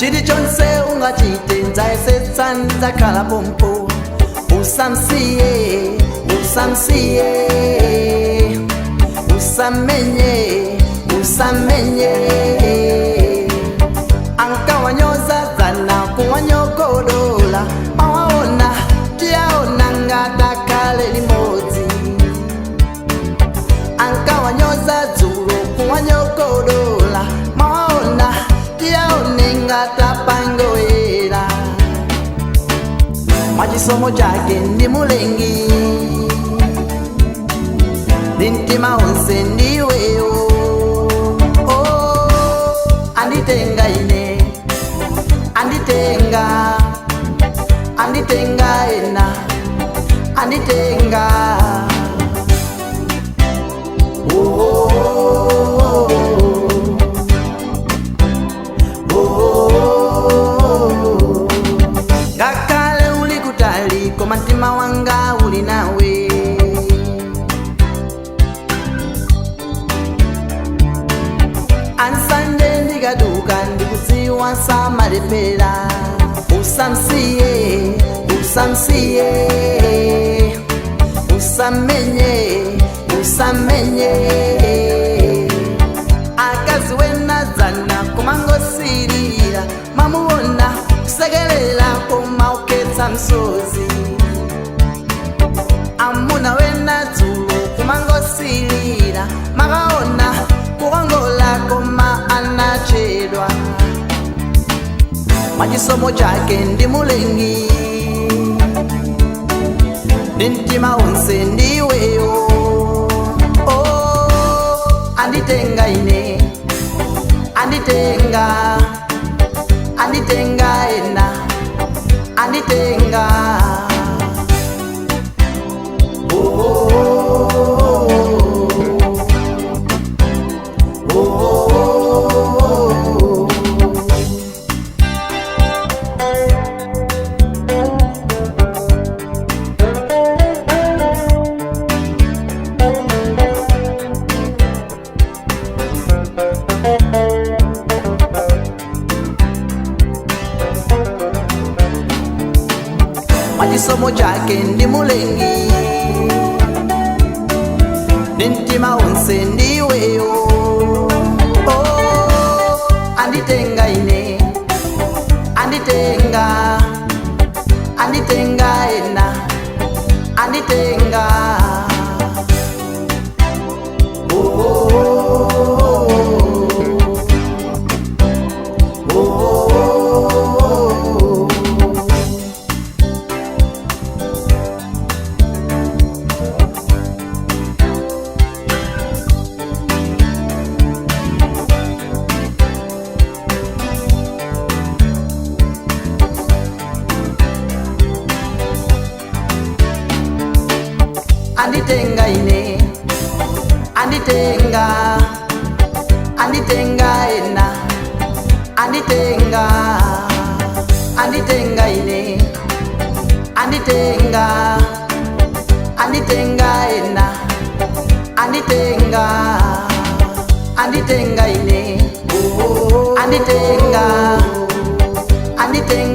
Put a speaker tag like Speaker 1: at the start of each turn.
Speaker 1: chili chonse ungachite nzayesetsa nzakhala pompo. Usamsiye, usamsiye, usamenye, usamenye. Ankawanyoza zana kuwanyogodola, mawaona tiaona ngata kale limodzi. Ankawanyoza zulu kuwanyogodola, mawaona tiaone ngata pangoera. Mwachisomo chake ndi mulengi, ndintima onse ndiweyo. Anditenga ine, anditenga, anditenga ena, anditenga. Ngakale uli kutali koma mtima wanga uli nawe. Ansanje ndikaduka ndikudziwa samalepera. Usamsiye, usamsiye, usamenye, usamenye. Akazi wena zana kumangosirira, mamuona kusegelela koma uketsa msozi. Amuna wena zulu kumangosirira, makaona kuwangola koma anachedwa. Mwachisomo chake ndi mulengi, ndintima onse ndiweyo. Anditenga ine, anditenga, anditenga ena, anditenga. Mwachisomo chake ndi mulengi, ndintima onse ndiweyo. Anditenga ine, anditenga, anditenga ena, anditenga. Anditenga ine, anditenga, anditenga ena, anditenga, anditenga ine, anditenga, anditenga ena, anditenga, anditenga ine, anditenga, anditenga.